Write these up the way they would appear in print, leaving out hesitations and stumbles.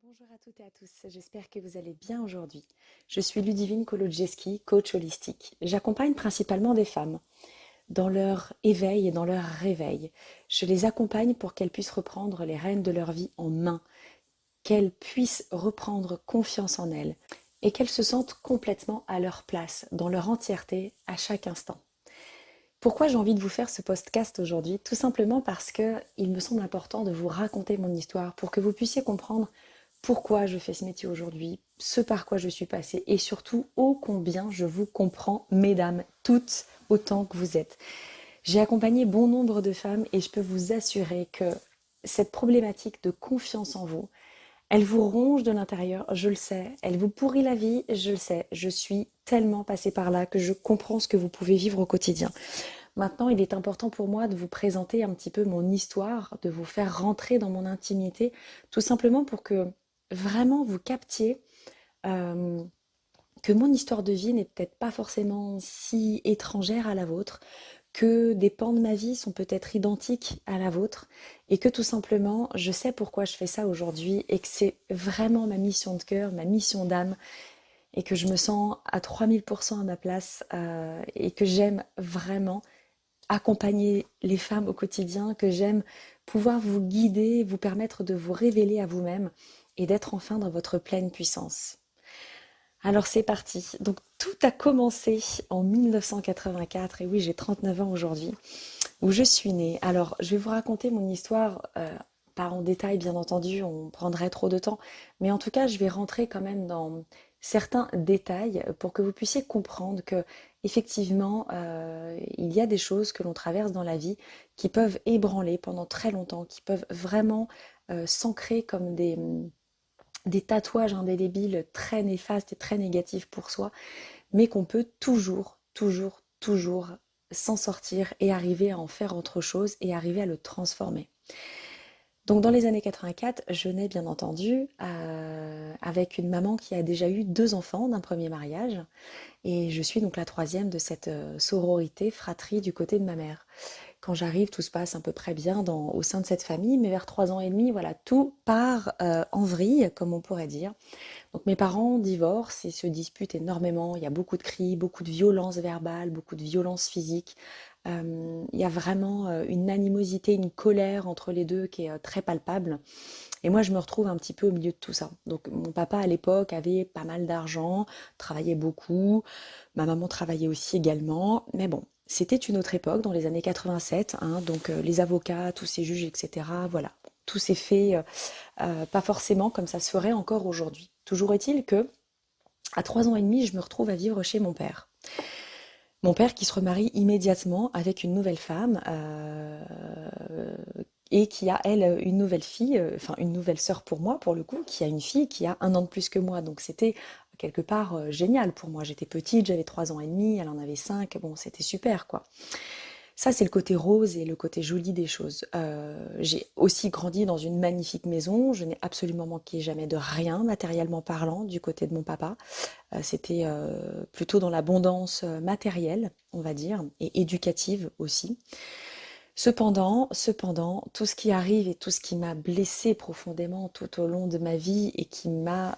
Bonjour à toutes et à tous, j'espère que vous allez bien aujourd'hui. Je suis Ludivine Kolodziejski, coach holistique. J'accompagne principalement des femmes dans leur éveil et dans leur réveil. Je les accompagne pour qu'elles puissent reprendre les rênes de leur vie en main, qu'elles puissent reprendre confiance en elles et qu'elles se sentent complètement à leur place, dans leur entièreté, à chaque instant. Pourquoi j'ai envie de vous faire ce podcast aujourd'hui? Tout simplement parce que il me semble important de vous raconter mon histoire pour que vous puissiez comprendre pourquoi je fais ce métier aujourd'hui, ce par quoi je suis passée et surtout ô combien je vous comprends, mesdames, toutes autant que vous êtes. J'ai accompagné bon nombre de femmes et je peux vous assurer que cette problématique de confiance en vous, elle vous ronge de l'intérieur, je le sais, elle vous pourrit la vie, je le sais, je suis tellement passée par là que je comprends ce que vous pouvez vivre au quotidien. Maintenant, il est important pour moi de vous présenter un petit peu mon histoire, de vous faire rentrer dans mon intimité, tout simplement pour que vraiment vous captiez euh, que mon histoire de vie n'est peut-être pas forcément si étrangère à la vôtre, que des pans de ma vie sont peut-être identiques à la vôtre, et que tout simplement, je sais pourquoi je fais ça aujourd'hui, et que c'est vraiment ma mission de cœur, ma mission d'âme, et que je me sens à 3000% à ma place, et que j'aime vraiment accompagner les femmes au quotidien, que j'aime pouvoir vous guider, vous permettre de vous révéler à vous-même et d'être enfin dans votre pleine puissance. Alors c'est parti. Donc tout a commencé en 1984, et oui, j'ai 39 ans aujourd'hui, où je suis née. Alors je vais vous raconter mon histoire, pas en détail bien entendu, on prendrait trop de temps, mais en tout cas je vais rentrer quand même dans certains détails pour que vous puissiez comprendre que effectivement il y a des choses que l'on traverse dans la vie qui peuvent ébranler pendant très longtemps, qui peuvent vraiment s'ancrer comme des tatouages indélébiles très néfastes et très négatifs pour soi, mais qu'on peut toujours s'en sortir et arriver à en faire autre chose et arriver à le transformer. Donc dans les années 84, je nais bien entendu avec une maman qui a déjà eu deux enfants d'un premier mariage, et je suis donc la troisième de cette sororité, fratrie du côté de ma mère. Quand j'arrive, tout se passe à peu près bien au sein de cette famille, mais vers 3 ans et demi, voilà, tout part en vrille, comme on pourrait dire. Donc mes parents divorcent et se disputent énormément. Il y a beaucoup de cris, beaucoup de violence verbale, beaucoup de violence physique. Il y a vraiment une animosité, une colère entre les deux qui est très palpable. Et moi, je me retrouve un petit peu au milieu de tout ça. Donc mon papa à l'époque avait pas mal d'argent, travaillait beaucoup. Ma maman travaillait aussi également. Mais bon, c'était une autre époque, dans les années 87, hein, donc les avocats, tous ces juges, etc. Voilà, tout s'est fait pas forcément comme ça se ferait encore aujourd'hui. Toujours est-il que, à 3 ans et demi, je me retrouve à vivre chez mon père. Mon père qui se remarie immédiatement avec une nouvelle femme et qui a, elle, une nouvelle fille, enfin une nouvelle sœur pour moi, pour le coup, qui a une fille qui a 1 an de plus que moi. Donc c'était quelque part génial pour moi. J'étais petite, j'avais 3 ans et demi, elle en avait 5. Bon, c'était super, quoi. Ça, c'est le côté rose et le côté joli des choses. J'ai aussi grandi dans une magnifique maison. Je n'ai absolument manqué jamais de rien, matériellement parlant, du côté de mon papa. C'était plutôt dans l'abondance matérielle, on va dire, et éducative aussi. Cependant, tout ce qui arrive et tout ce qui m'a blessée profondément tout au long de ma vie et qui m'a,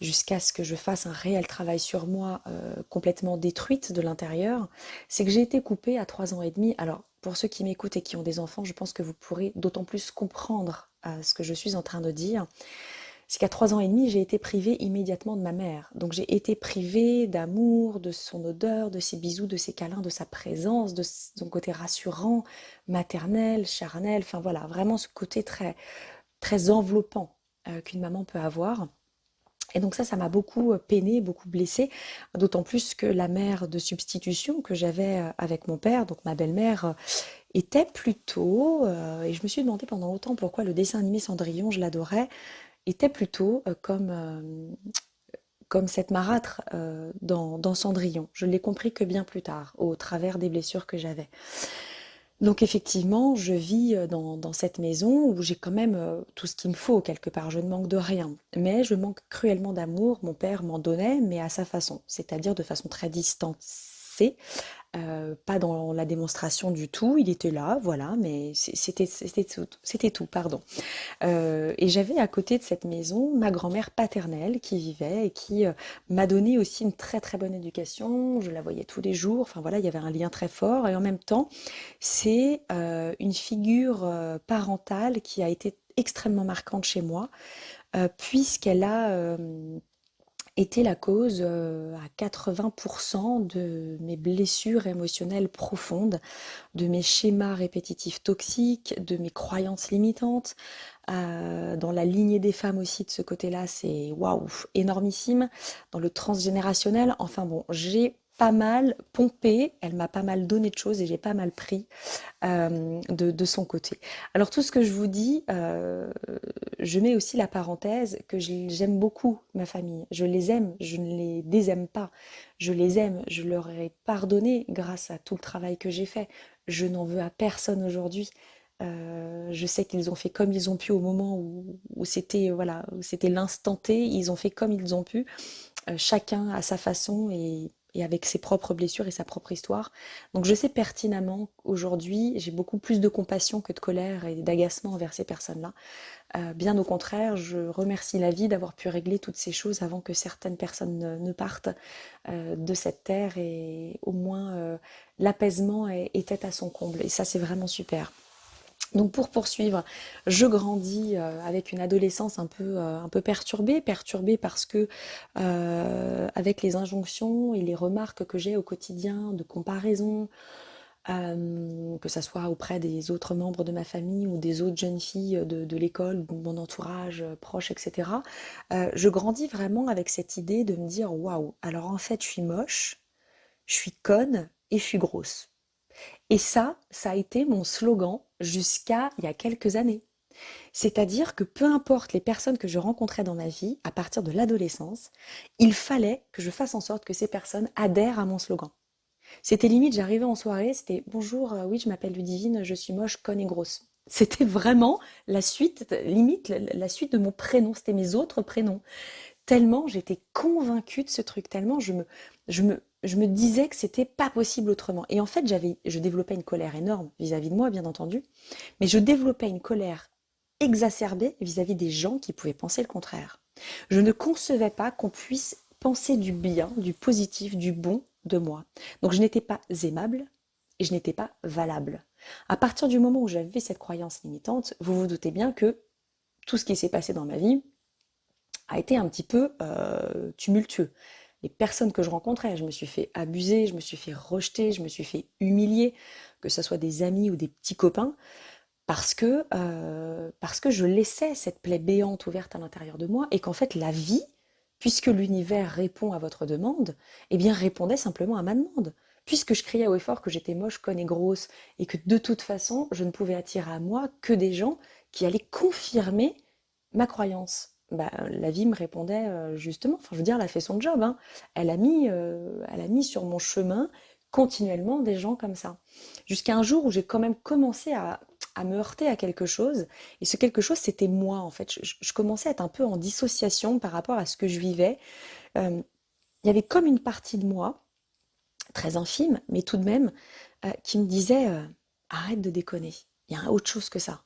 jusqu'à ce que je fasse un réel travail sur moi, complètement détruite de l'intérieur, c'est que j'ai été coupée à 3 ans et demi. Alors, pour ceux qui m'écoutent et qui ont des enfants, je pense que vous pourrez d'autant plus comprendre ce que je suis en train de dire. C'est qu'à 3 ans et demi, j'ai été privée immédiatement de ma mère. Donc j'ai été privée d'amour, de son odeur, de ses bisous, de ses câlins, de sa présence, de son côté rassurant, maternel, charnel. Enfin voilà, vraiment ce côté très, très enveloppant qu'une maman peut avoir. Et donc ça m'a beaucoup peinée, beaucoup blessée, d'autant plus que la mère de substitution que j'avais avec mon père, donc ma belle-mère, était plutôt, et je me suis demandé pendant longtemps pourquoi le dessin animé Cendrillon, je l'adorais, était plutôt comme cette marâtre dans Cendrillon. Je l'ai compris que bien plus tard, au travers des blessures que j'avais. Donc effectivement, je vis dans cette maison où j'ai quand même tout ce qu'il me faut quelque part. Je ne manque de rien. Mais je manque cruellement d'amour. Mon père m'en donnait, mais à sa façon, c'est-à-dire de façon très distancée. pas dans la démonstration du tout, il était là, voilà, mais c'était tout, pardon. Et j'avais à côté de cette maison ma grand-mère paternelle qui vivait et qui m'a donné aussi une très très bonne éducation. Je la voyais tous les jours. Enfin voilà, il y avait un lien très fort. Et en même temps, c'est une figure parentale qui a été extrêmement marquante chez moi, puisqu'elle a été la cause à 80% de mes blessures émotionnelles profondes, de mes schémas répétitifs toxiques, de mes croyances limitantes. Dans la lignée des femmes aussi, de ce côté-là, c'est waouh, énormissime. Dans le transgénérationnel, enfin bon, j'ai pas mal pompé, elle m'a pas mal donné de choses et j'ai pas mal pris de son côté. Alors tout ce que je vous dis, je mets aussi la parenthèse que j'aime beaucoup ma famille. Je les aime, je ne les désaime pas. Je les aime, je leur ai pardonné grâce à tout le travail que j'ai fait. Je n'en veux à personne aujourd'hui. Je sais qu'ils ont fait comme ils ont pu au moment où c'était voilà, où c'était l'instant T. Ils ont fait comme ils ont pu, chacun à sa façon et avec ses propres blessures et sa propre histoire. Donc je sais pertinemment qu'aujourd'hui, j'ai beaucoup plus de compassion que de colère et d'agacement envers ces personnes-là. Bien au contraire, je remercie la vie d'avoir pu régler toutes ces choses avant que certaines personnes ne partent de cette terre et au moins l'apaisement était à son comble. Et ça, c'est vraiment super. Donc pour poursuivre, je grandis avec une adolescence un peu perturbée, perturbée parce que avec les injonctions et les remarques que j'ai au quotidien de comparaison, que ça soit auprès des autres membres de ma famille ou des autres jeunes filles de l'école, de mon entourage proche, etc. Je grandis vraiment avec cette idée de me dire waouh, alors en fait je suis moche, je suis conne et je suis grosse. Et ça a été mon slogan jusqu'à il y a quelques années. C'est-à-dire que peu importe les personnes que je rencontrais dans ma vie, à partir de l'adolescence, il fallait que je fasse en sorte que ces personnes adhèrent à mon slogan. C'était limite, j'arrivais en soirée, c'était bonjour, oui, je m'appelle Ludivine, je suis moche, conne et grosse. C'était vraiment la suite, limite la suite de mon prénom, c'était mes autres prénoms. Tellement j'étais convaincue de ce truc, tellement je me disais que c'était pas possible autrement. Et en fait, je développais une colère énorme vis-à-vis de moi, bien entendu, mais je développais une colère exacerbée vis-à-vis des gens qui pouvaient penser le contraire. Je ne concevais pas qu'on puisse penser du bien, du positif, du bon de moi. Donc je n'étais pas aimable et je n'étais pas valable. À partir du moment où j'avais cette croyance limitante, vous vous doutez bien que tout ce qui s'est passé dans ma vie a été un petit peu tumultueux. Les personnes que je rencontrais, je me suis fait abuser, je me suis fait rejeter, je me suis fait humilier, que ce soit des amis ou des petits copains, parce que je laissais cette plaie béante ouverte à l'intérieur de moi et qu'en fait la vie, puisque l'univers répond à votre demande, eh bien répondait simplement à ma demande. Puisque je criais haut et fort que j'étais moche, conne et grosse et que de toute façon je ne pouvais attirer à moi que des gens qui allaient confirmer ma croyance. Bah, la vie me répondait justement, enfin je veux dire, elle a fait son job, hein. Elle a mis sur mon chemin continuellement des gens comme ça. Jusqu'à un jour où j'ai quand même commencé à me heurter à quelque chose. Et ce quelque chose, c'était moi, en fait. Je commençais à être un peu en dissociation par rapport à ce que je vivais. Euh, il y avait comme une partie de moi, très infime, mais tout de même, qui me disait arrête de déconner. Il y a autre chose que ça.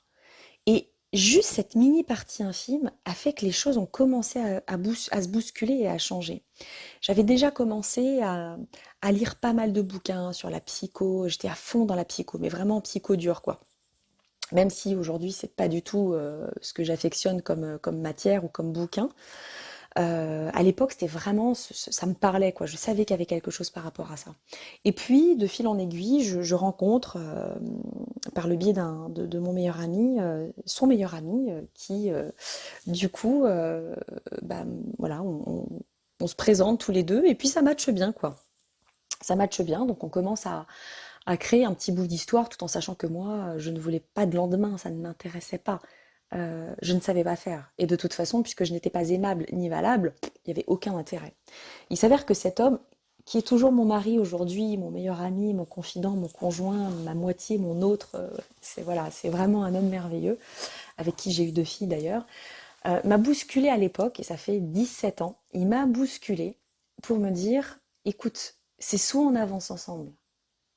Et juste cette mini partie infime a fait que les choses ont commencé à se bousculer et à changer. J'avais déjà commencé à lire pas mal de bouquins sur la psycho. J'étais à fond dans la psycho, mais vraiment psycho dure, quoi. Même si aujourd'hui c'est pas du tout ce que j'affectionne comme matière ou comme bouquin. À l'époque c'était vraiment, ça me parlait quoi, je savais qu'il y avait quelque chose par rapport à ça. Et puis de fil en aiguille, je rencontre par le biais de mon meilleur ami, son meilleur ami, qui du coup, bah, voilà, on se présente tous les deux et puis ça matche bien quoi. Ça matche bien, donc on commence à créer un petit bout d'histoire tout en sachant que moi, je ne voulais pas de lendemain, ça ne m'intéressait pas. Je ne savais pas faire. Et de toute façon, puisque je n'étais pas aimable ni valable, il n'y avait aucun intérêt. Il s'avère que cet homme, qui est toujours mon mari aujourd'hui, mon meilleur ami, mon confident, mon conjoint, ma moitié, mon autre, c'est voilà, c'est vraiment un homme merveilleux, avec qui j'ai eu 2 filles d'ailleurs, m'a bousculé à l'époque, et ça fait 17 ans, il m'a bousculé pour me dire, écoute, c'est soit on avance ensemble,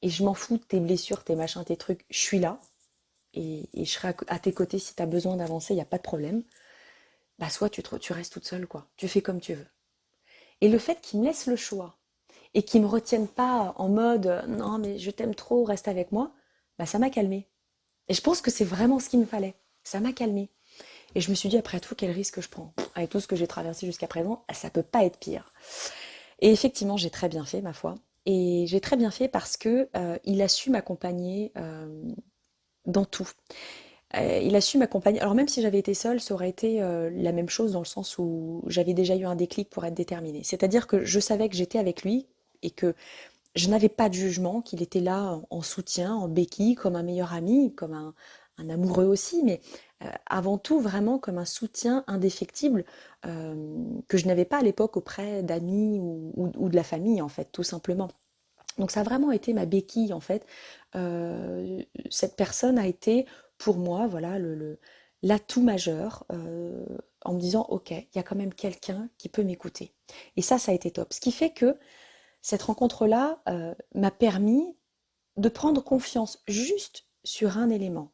et je m'en fous de tes blessures, tes machins, tes trucs, je suis là, et je serai à tes côtés si tu as besoin d'avancer, il n'y a pas de problème. Bah, soit tu restes toute seule, quoi. Tu fais comme tu veux. Et le fait qu'il me laisse le choix, et qu'il me retienne pas en mode non, mais je t'aime trop, reste avec moi, bah, ça m'a calmée. Et je pense que c'est vraiment ce qu'il me fallait. Ça m'a calmée. Et je me suis dit, après tout, quel risque je prends? Avec tout ce que j'ai traversé jusqu'à présent, ça peut pas être pire. Et effectivement, j'ai très bien fait, ma foi. Et j'ai très bien fait parce que il a su m'accompagner dans tout. Il a su m'accompagner. Alors même si j'avais été seule, ça aurait été la même chose dans le sens où j'avais déjà eu un déclic pour être déterminée. C'est-à-dire que je savais que j'étais avec lui et que je n'avais pas de jugement, qu'il était là en soutien, en béquille, comme un meilleur ami, comme un amoureux aussi, mais avant tout vraiment comme un soutien indéfectible que je n'avais pas à l'époque auprès d'amis ou de la famille, en fait, tout simplement. Donc ça a vraiment été ma béquille, en fait. Cette personne a été pour moi, voilà, l'atout majeur en me disant, ok, il y a quand même quelqu'un qui peut m'écouter. Et ça a été top. Ce qui fait que cette rencontre-là m'a permis de prendre confiance juste sur un élément,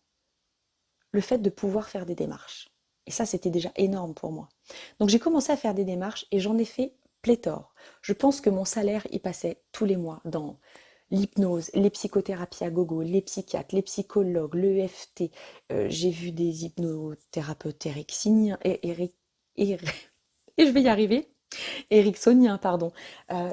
le fait de pouvoir faire des démarches. Et ça, c'était déjà énorme pour moi. Donc j'ai commencé à faire des démarches et j'en ai fait pléthore. Je pense que mon salaire y passait tous les mois dans l'hypnose, les psychothérapies à gogo, les psychiatres, les psychologues, l'EFT. J'ai vu des hypnothérapeutes ericksoniens et je vais y arriver. Ericksonien, pardon.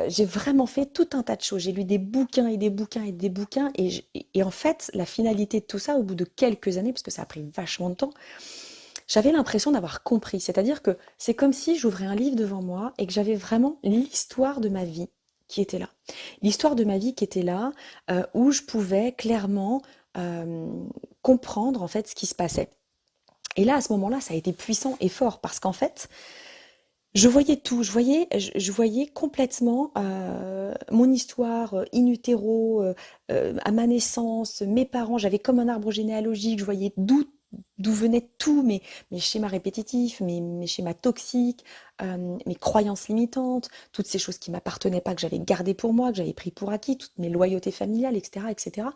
J'ai vraiment fait tout un tas de choses. J'ai lu des bouquins et des bouquins et des bouquins. Et en fait, la finalité de tout ça, au bout de quelques années, parce que ça a pris vachement de temps, j'avais l'impression d'avoir compris. C'est-à-dire que c'est comme si j'ouvrais un livre devant moi et que j'avais vraiment l'histoire de ma vie qui était là. L'histoire de ma vie qui était là, où je pouvais clairement euh, comprendre en fait ce qui se passait. Et là, à ce moment-là, ça a été puissant et fort parce qu'en fait, je voyais tout, je voyais complètement mon histoire in utero, à ma naissance, mes parents, j'avais comme un arbre généalogique, je voyais d'où venait tout, mes schémas répétitifs, mes schémas toxiques, mes croyances limitantes, toutes ces choses qui m'appartenaient pas, que j'avais gardées pour moi, que j'avais pris pour acquis, toutes mes loyautés familiales, etc., etc.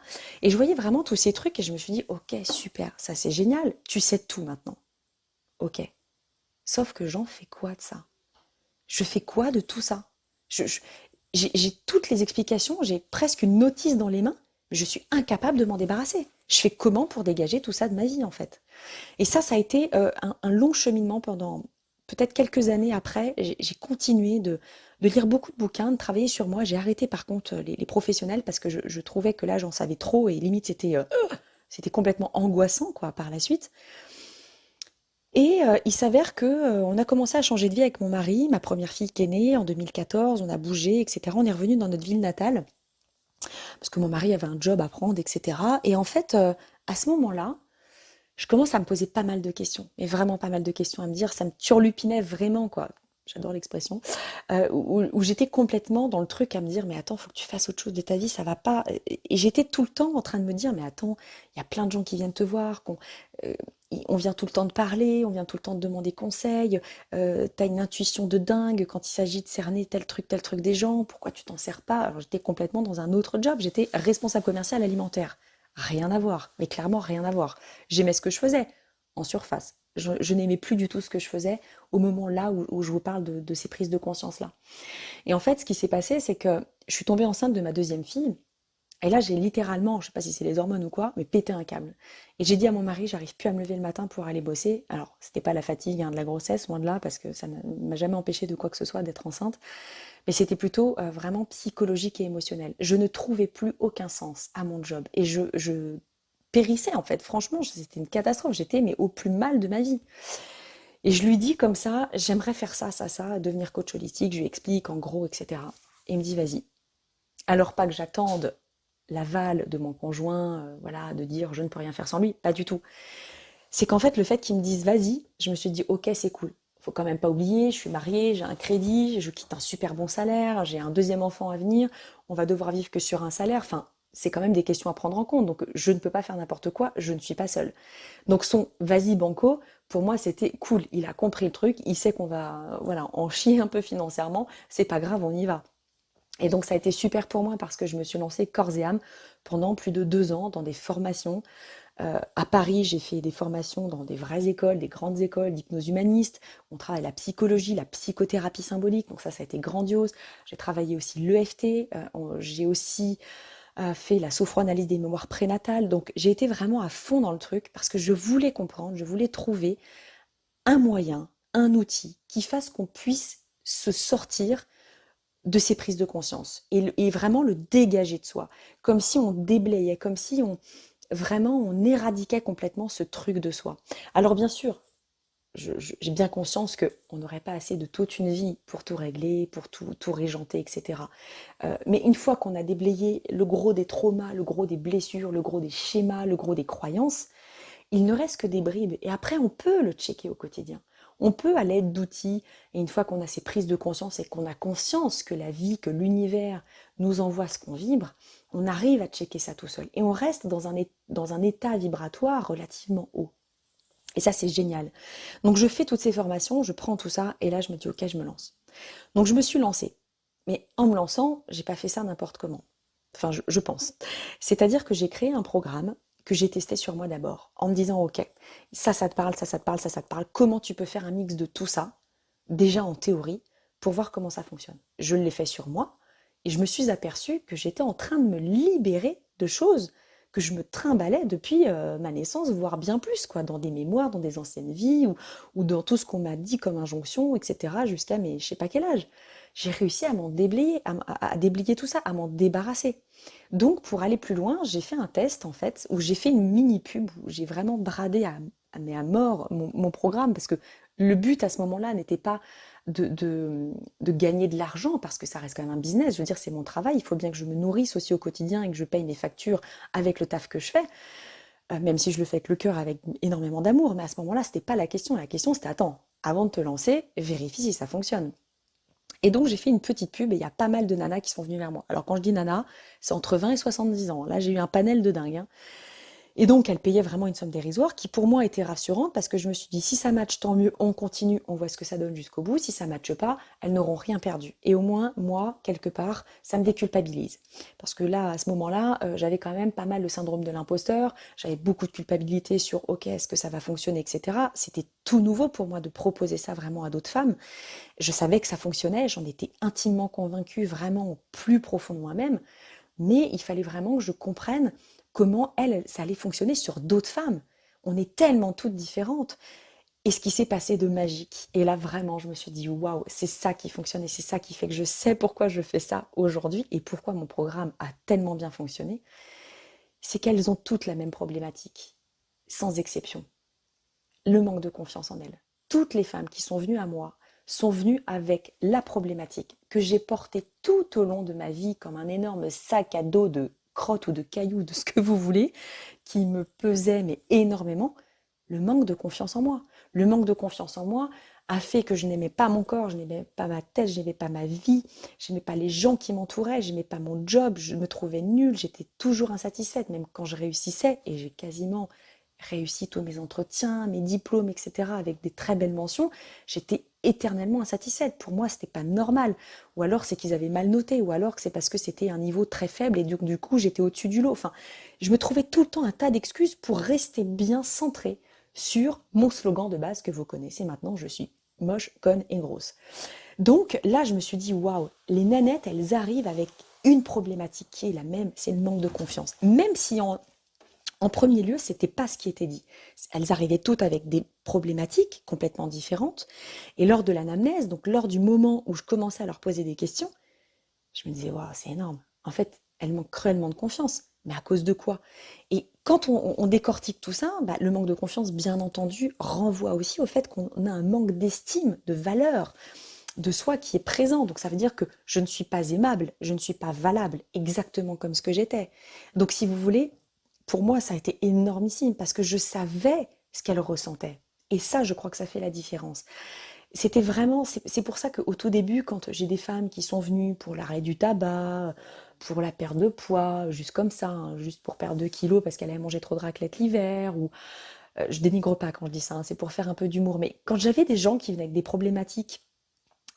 Et je voyais vraiment tous ces trucs et je me suis dit, ok, super, ça c'est génial, tu sais tout maintenant, ok. Sauf que j'en fais quoi de ça? Je fais quoi de tout ça? Je- je- j'ai toutes les explications, j'ai presque une notice dans les mains, mais je suis incapable de m'en débarrasser. Je fais comment pour dégager tout ça de ma vie, en fait? Et ça a été un long cheminement pendant peut-être quelques années après. J'ai continué de lire beaucoup de bouquins, de travailler sur moi. J'ai arrêté par contre les professionnels parce que je trouvais que là j'en savais trop et limite c'était complètement angoissant quoi par la suite. Et il s'avère que, on a commencé à changer de vie avec mon mari, ma première fille qui est née en 2014, on a bougé et cetera. On est revenu dans notre ville natale parce que mon mari avait un job à prendre et cetera et en fait, à ce moment-là, je commence à me poser pas mal de questions, mais vraiment pas mal de questions, à me dire ça me turlupinait vraiment quoi. J'adore l'expression. Où j'étais complètement dans le truc à me dire mais attends, faut que tu fasses autre chose de ta vie, ça va pas. Et j'étais tout le temps en train de me dire mais attends, il y a plein de gens qui viennent te voir, euh, on vient tout le temps de parler, on vient tout le temps de demander conseil, t'as une intuition de dingue quand il s'agit de cerner tel truc des gens, pourquoi tu t'en sers pas? Alors j'étais complètement dans un autre job, j'étais responsable commercial alimentaire. Rien à voir, mais clairement rien à voir. J'aimais ce que je faisais en surface. Je n'aimais plus du tout ce que je faisais au moment là où je vous parle de ces prises de conscience là. Et en fait, ce qui s'est passé, c'est que je suis tombée enceinte de ma deuxième fille. Et là, j'ai littéralement, je sais pas si c'est les hormones ou quoi, mais pété un câble. Et j'ai dit à mon mari, j'arrive plus à me lever le matin pour aller bosser. Alors, c'était pas la fatigue hein, de la grossesse, loin de là, parce que ça ne m'a jamais empêché de quoi que ce soit d'être enceinte. Mais c'était plutôt vraiment psychologique et émotionnel. Je ne trouvais plus aucun sens à mon job. Et je périssais, en fait. Franchement, c'était une catastrophe. J'étais mais au plus mal de ma vie. Et je lui dis comme ça, j'aimerais faire ça, devenir coach holistique. Je lui explique en gros, etc. Et il me dit, vas-y. Alors pas que j'attende l'aval de mon conjoint, voilà, de dire je ne peux rien faire sans lui, pas du tout. C'est qu'en fait, le fait qu'ils me disent vas-y, je me suis dit ok, c'est cool. Faut quand même pas oublier, je suis mariée, j'ai un crédit, je quitte un super bon salaire, j'ai un deuxième enfant à venir, on va devoir vivre que sur un salaire. Enfin, c'est quand même des questions à prendre en compte. Donc, je ne peux pas faire n'importe quoi, je ne suis pas seule. Donc, son vas-y banco, pour moi, c'était cool. Il a compris le truc, il sait qu'on va, voilà, en chier un peu financièrement, c'est pas grave, on y va. Et donc ça a été super pour moi parce que je me suis lancée corps et âme pendant plus de 2 ans dans des formations. À Paris, j'ai fait des formations dans des vraies écoles, des grandes écoles d'hypnose humaniste. On travaille la psychologie, la psychothérapie symbolique, donc ça a été grandiose. J'ai travaillé aussi l'EFT, j'ai aussi fait la sophroanalyse des mémoires prénatales. Donc j'ai été vraiment à fond dans le truc parce que je voulais comprendre, je voulais trouver un moyen, un outil qui fasse qu'on puisse se sortir de ces prises de conscience et vraiment le dégager de soi, comme si on déblayait, comme si on vraiment on éradiquait complètement ce truc de soi. Alors bien sûr, j'ai bien conscience qu'on n'aurait pas assez de toute une vie pour tout régler, pour tout régenter, etc. Mais une fois qu'on a déblayé le gros des traumas, le gros des blessures, le gros des schémas, le gros des croyances, il ne reste que des bribes. Et après, on peut le checker au quotidien. On peut, à l'aide d'outils, et une fois qu'on a ces prises de conscience et qu'on a conscience que la vie, que l'univers nous envoie ce qu'on vibre, on arrive à checker ça tout seul. Et on reste dans un état vibratoire relativement haut. Et ça, c'est génial. Donc, je fais toutes ces formations, je prends tout ça, et là, je me dis, ok, je me lance. Donc, je me suis lancée. Mais en me lançant, j'ai pas fait ça n'importe comment. Enfin, je pense. C'est-à-dire que j'ai créé un programme que j'ai testé sur moi d'abord, en me disant, ok, ça te parle, ça te parle, ça te parle. Comment tu peux faire un mix de tout ça, déjà en théorie, pour voir comment ça fonctionne. Je l'ai fait sur moi, et je me suis aperçue que j'étais en train de me libérer de choses que je me trimballais depuis ma naissance, voire bien plus, quoi, dans des mémoires, dans des anciennes vies, ou dans tout ce qu'on m'a dit comme injonction, etc., jusqu'à mes je sais pas quel âge. J'ai réussi à m'en déblayer, à déblayer tout ça, à m'en débarrasser. Donc, pour aller plus loin, j'ai fait un test, en fait, où j'ai fait une mini-pub, où j'ai vraiment bradé mais à mort mon programme, parce que le but à ce moment-là n'était pas de gagner de l'argent, parce que ça reste quand même un business. Je veux dire, c'est mon travail, il faut bien que je me nourrisse aussi au quotidien et que je paye mes factures avec le taf que je fais, même si je le fais avec le cœur, avec énormément d'amour. Mais à ce moment-là, c'était pas la question. La question, c'était, attends, avant de te lancer, vérifie si ça fonctionne. Et donc j'ai fait une petite pub et il y a pas mal de nanas qui sont venues vers moi. Alors quand je dis nanas, c'est entre 20 et 70 ans. Là j'ai eu un panel de dingue, hein. Et donc, elle payait vraiment une somme dérisoire qui, pour moi, était rassurante parce que je me suis dit, si ça match, tant mieux, on continue, on voit ce que ça donne jusqu'au bout. Si ça matche pas, elles n'auront rien perdu. Et au moins, moi, quelque part, ça me déculpabilise. Parce que là, à ce moment-là, j'avais quand même pas mal le syndrome de l'imposteur. J'avais beaucoup de culpabilité sur, ok, est-ce que ça va fonctionner, etc. C'était tout nouveau pour moi de proposer ça vraiment à d'autres femmes. Je savais que ça fonctionnait, j'en étais intimement convaincue, vraiment au plus profond de moi-même. Mais il fallait vraiment que je comprenne comment ça allait fonctionner sur d'autres femmes. On est tellement toutes différentes. Et ce qui s'est passé de magique. Et là, vraiment, je me suis dit, waouh, c'est ça qui fonctionne et c'est ça qui fait que je sais pourquoi je fais ça aujourd'hui et pourquoi mon programme a tellement bien fonctionné. C'est qu'elles ont toutes la même problématique, sans exception. Le manque de confiance en elles. Toutes les femmes qui sont venues à moi sont venues avec la problématique que j'ai portée tout au long de ma vie comme un énorme sac à dos de crottes ou de cailloux, de ce que vous voulez, qui me pesait mais énormément, le manque de confiance en moi. Le manque de confiance en moi a fait que je n'aimais pas mon corps, je n'aimais pas ma tête, je n'aimais pas ma vie, je n'aimais pas les gens qui m'entouraient, je n'aimais pas mon job, je me trouvais nulle, j'étais toujours insatisfaite, même quand je réussissais, et j'ai quasiment réussi tous mes entretiens, mes diplômes, etc., avec des très belles mentions, j'étais éternellement insatisfaite. Pour moi, c'était pas normal. Ou alors c'est qu'ils avaient mal noté, ou alors que c'est parce que c'était un niveau très faible et du coup j'étais au-dessus du lot. Enfin, je me trouvais tout le temps un tas d'excuses pour rester bien centrée sur mon slogan de base que vous connaissez maintenant, je suis moche, conne et grosse. Donc là, je me suis dit, waouh, les nanettes, elles arrivent avec une problématique qui est la même, c'est le manque de confiance. Même si en premier lieu, c'était pas ce qui était dit. Elles arrivaient toutes avec des problématiques complètement différentes. Et lors de l'anamnèse, donc lors du moment où je commençais à leur poser des questions, je me disais, waouh, c'est énorme. En fait, elles manquent cruellement de confiance. Mais à cause de quoi? Et quand on décortique tout ça, bah, le manque de confiance, bien entendu, renvoie aussi au fait qu'on a un manque d'estime, de valeur de soi qui est présent. Donc ça veut dire que je ne suis pas aimable, je ne suis pas valable, exactement comme ce que j'étais. Donc si vous voulez, pour moi, ça a été énormissime parce que je savais ce qu'elle ressentait. Et ça, je crois que ça fait la différence. C'était vraiment, c'est pour ça qu'au tout début, quand j'ai des femmes qui sont venues pour l'arrêt du tabac, pour la perte de poids, juste comme ça, hein, juste pour perdre 2 kilos parce qu'elle avait mangé trop de raclette l'hiver, ou je dénigre pas quand je dis ça, hein, c'est pour faire un peu d'humour. Mais quand j'avais des gens qui venaient avec des problématiques,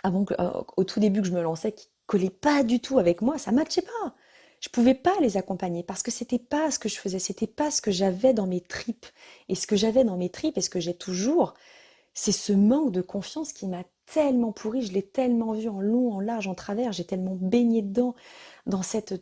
au tout début que je me lançais, collaient pas du tout avec moi, ça matchait pas. Je pouvais pas les accompagner parce que c'était pas ce que je faisais, c'était pas ce que j'avais dans mes tripes. Et ce que j'avais dans mes tripes et ce que j'ai toujours, c'est ce manque de confiance qui m'a tellement pourri, je l'ai tellement vu en long, en large, en travers, j'ai tellement baigné dedans, dans cette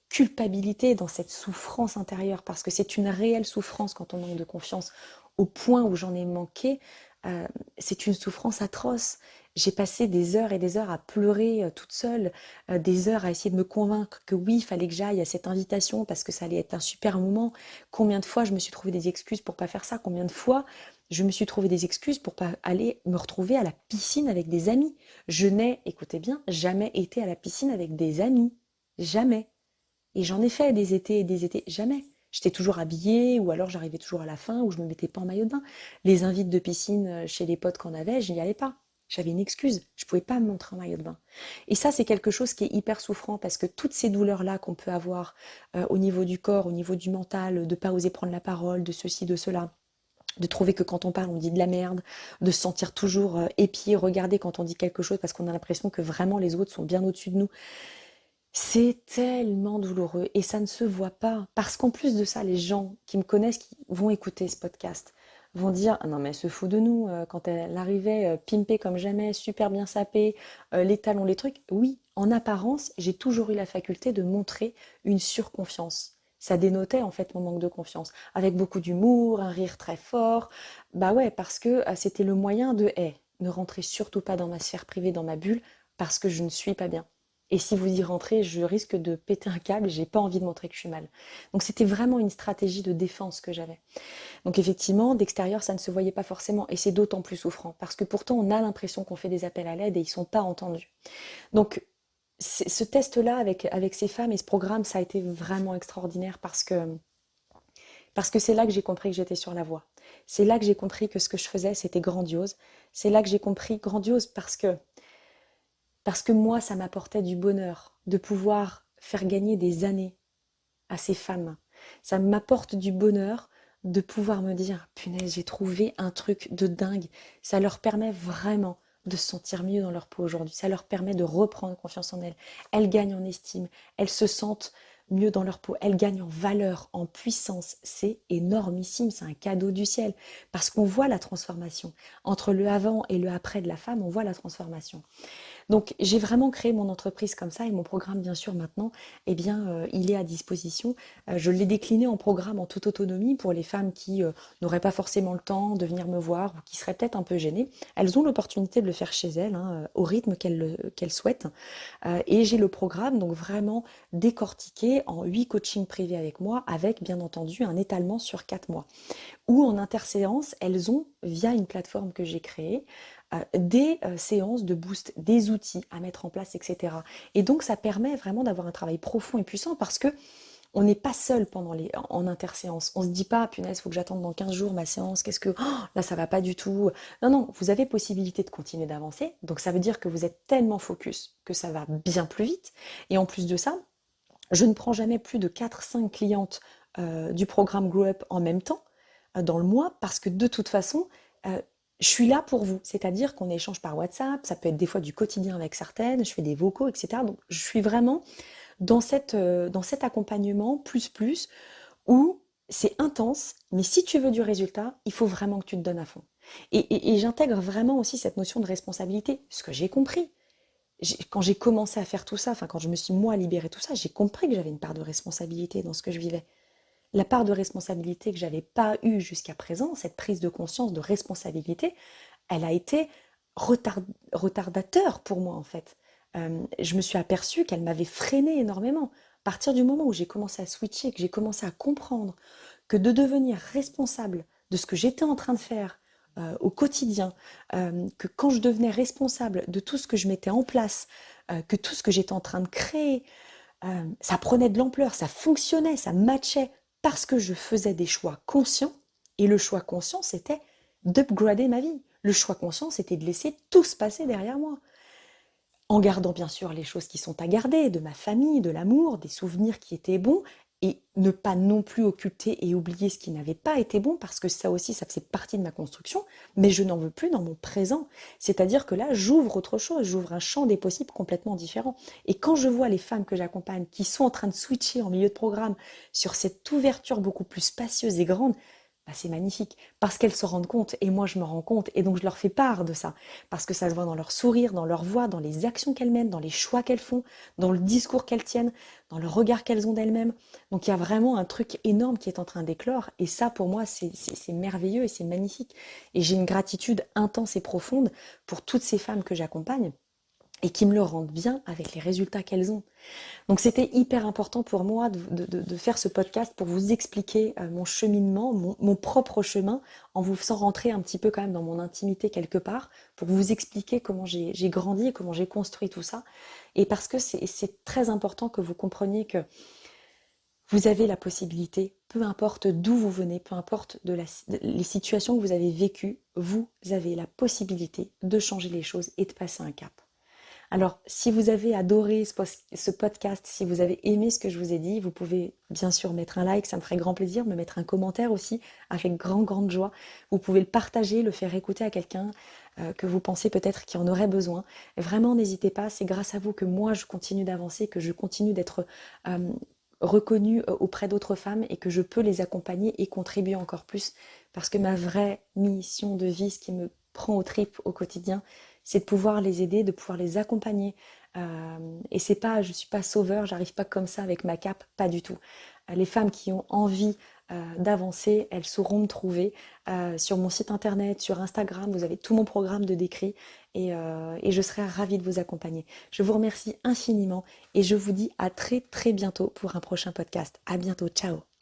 culpabilité, dans cette souffrance intérieure, parce que c'est une réelle souffrance quand on manque de confiance, au point où j'en ai manqué, euh, c'est une souffrance atroce. J'ai passé des heures et des heures à pleurer toute seule, des heures à essayer de me convaincre que oui, il fallait que j'aille à cette invitation parce que ça allait être un super moment. Combien de fois je me suis trouvé des excuses pour pas faire ça? Combien de fois je me suis trouvé des excuses pour pas aller me retrouver à la piscine avec des amis? Je n'ai, écoutez bien, jamais été à la piscine avec des amis. Jamais. Et j'en ai fait des étés, jamais. J'étais toujours habillée, ou alors j'arrivais toujours à la fin, ou je me mettais pas en maillot de bain. Les invites de piscine chez les potes qu'on avait, je n'y allais pas. J'avais une excuse, je pouvais pas me montrer en maillot de bain. Et ça, c'est quelque chose qui est hyper souffrant parce que toutes ces douleurs-là qu'on peut avoir au niveau du corps, au niveau du mental, de pas oser prendre la parole, de ceci, de cela, de trouver que quand on parle, on dit de la merde, de se sentir toujours épié, regardé quand on dit quelque chose parce qu'on a l'impression que vraiment les autres sont bien au-dessus de nous. C'est tellement douloureux et ça ne se voit pas. Parce qu'en plus de ça, les gens qui me connaissent, qui vont écouter ce podcast, vont dire ah non mais elle se fout de nous quand elle arrivait pimpée comme jamais, super bien sapée, les talons, les trucs. Oui, en apparence, j'ai toujours eu la faculté de montrer une surconfiance. Ça dénotait en fait mon manque de confiance, avec beaucoup d'humour, un rire très fort. Bah ouais, parce que c'était le moyen de ne rentrez surtout pas dans ma sphère privée, dans ma bulle, parce que je ne suis pas bien. Et si vous y rentrez, je risque de péter un câble, j'ai pas envie de montrer que je suis mal. Donc c'était vraiment une stratégie de défense que j'avais. Donc effectivement, d'extérieur, ça ne se voyait pas forcément, et c'est d'autant plus souffrant, parce que pourtant on a l'impression qu'on fait des appels à l'aide et ils sont pas entendus. Donc ce test-là avec ces femmes et ce programme, ça a été vraiment extraordinaire parce que c'est là que j'ai compris que j'étais sur la voie. C'est là que j'ai compris que ce que je faisais, c'était grandiose. C'est là que j'ai compris grandiose parce que moi, ça m'apportait du bonheur de pouvoir faire gagner des années à ces femmes. Ça m'apporte du bonheur de pouvoir me dire, punaise, j'ai trouvé un truc de dingue. Ça leur permet vraiment de se sentir mieux dans leur peau aujourd'hui. Ça leur permet de reprendre confiance en elles. Elles gagnent en estime. Elles se sentent mieux dans leur peau. Elles gagnent en valeur, en puissance. C'est énormissime. C'est un cadeau du ciel. Parce qu'on voit la transformation. Entre le avant et le après de la femme, on voit la transformation. Donc j'ai vraiment créé mon entreprise comme ça et mon programme bien sûr maintenant, eh bien il est à disposition. Je l'ai décliné en programme en toute autonomie pour les femmes qui n'auraient pas forcément le temps de venir me voir ou qui seraient peut-être un peu gênées. Elles ont l'opportunité de le faire chez elles, hein, au rythme qu'elles souhaitent. Et j'ai le programme donc vraiment décortiqué en 8 coachings privés avec moi, avec bien entendu un étalement sur 4 mois. Ou en interséance, elles ont, via une plateforme que j'ai créée, des séances de boost, des outils à mettre en place, etc. Et donc ça permet vraiment d'avoir un travail profond et puissant parce que on n'est pas seul en interséance. On se dit pas, punaise, faut que j'attende dans 15 jours ma séance, qu'est-ce que, oh, là ça va pas du tout. Non, non, vous avez possibilité de continuer d'avancer. Donc ça veut dire que vous êtes tellement focus que ça va bien plus vite. Et en plus de ça, je ne prends jamais plus de 4-5 clientes du programme Grow Up en même temps dans le mois parce que de toute façon, euh, je suis là pour vous. C'est-à-dire qu'on échange par WhatsApp, ça peut être des fois du quotidien avec certaines, je fais des vocaux, etc. Donc je suis vraiment dans cet accompagnement plus où c'est intense, mais si tu veux du résultat, il faut vraiment que tu te donnes à fond. Et j'intègre vraiment aussi cette notion de responsabilité, ce que j'ai compris. Quand j'ai commencé à faire tout ça, enfin quand je me suis moi libérée tout ça, j'ai compris que j'avais une part de responsabilité dans ce que je vivais. La part de responsabilité que j'avais pas eue jusqu'à présent, cette prise de conscience de responsabilité, elle a été retard- retardateur pour moi en fait. Je me suis aperçue qu'elle m'avait freinée énormément. À partir du moment où j'ai commencé à switcher, que j'ai commencé à comprendre que de devenir responsable de ce que j'étais en train de faire au quotidien, que quand je devenais responsable de tout ce que je mettais en place, que tout ce que j'étais en train de créer, ça prenait de l'ampleur, ça fonctionnait, ça matchait parce que je faisais des choix conscients. Et le choix conscient, c'était d'upgrader ma vie. Le choix conscient, c'était de laisser tout se passer derrière moi. En gardant bien sûr les choses qui sont à garder, de ma famille, de l'amour, des souvenirs qui étaient bons, et ne pas non plus occulter et oublier ce qui n'avait pas été bon, parce que ça aussi, ça faisait partie de ma construction, mais je n'en veux plus dans mon présent. C'est-à-dire que là, j'ouvre autre chose, j'ouvre un champ des possibles complètement différent. Et quand je vois les femmes que j'accompagne qui sont en train de switcher en milieu de programme sur cette ouverture beaucoup plus spacieuse et grande, bah, c'est magnifique, parce qu'elles se rendent compte, et moi je me rends compte, et donc je leur fais part de ça, parce que ça se voit dans leur sourire, dans leur voix, dans les actions qu'elles mènent, dans les choix qu'elles font, dans le discours qu'elles tiennent, dans le regard qu'elles ont d'elles-mêmes. Donc il y a vraiment un truc énorme qui est en train d'éclore, et ça pour moi c'est merveilleux et c'est magnifique. Et j'ai une gratitude intense et profonde pour toutes ces femmes que j'accompagne, et qui me le rendent bien avec les résultats qu'elles ont. Donc c'était hyper important pour moi de faire ce podcast pour vous expliquer mon cheminement, mon propre chemin, en vous faisant rentrer un petit peu quand même dans mon intimité quelque part, pour vous expliquer comment j'ai grandi et comment j'ai construit tout ça. Et parce que c'est très important que vous compreniez que vous avez la possibilité, peu importe d'où vous venez, peu importe les situations que vous avez vécues, vous avez la possibilité de changer les choses et de passer un cap. Alors, si vous avez adoré ce podcast, si vous avez aimé ce que je vous ai dit, vous pouvez bien sûr mettre un like, ça me ferait grand plaisir, me mettre un commentaire aussi, avec grande joie. Vous pouvez le partager, le faire écouter à quelqu'un que vous pensez peut-être qui en aurait besoin. Et vraiment, n'hésitez pas, c'est grâce à vous que moi, je continue d'avancer, que je continue d'être reconnue auprès d'autres femmes et que je peux les accompagner et contribuer encore plus. Parce que ma vraie mission de vie, ce qui me prend aux tripes au quotidien, c'est de pouvoir les aider, de pouvoir les accompagner. Et c'est pas, je suis pas sauveur, j'arrive pas comme ça avec ma cape, pas du tout. Les femmes qui ont envie d'avancer, elles sauront me trouver sur mon site internet, sur Instagram. Vous avez tout mon programme de décrit et je serai ravie de vous accompagner. Je vous remercie infiniment et je vous dis à très très bientôt pour un prochain podcast. À bientôt, ciao.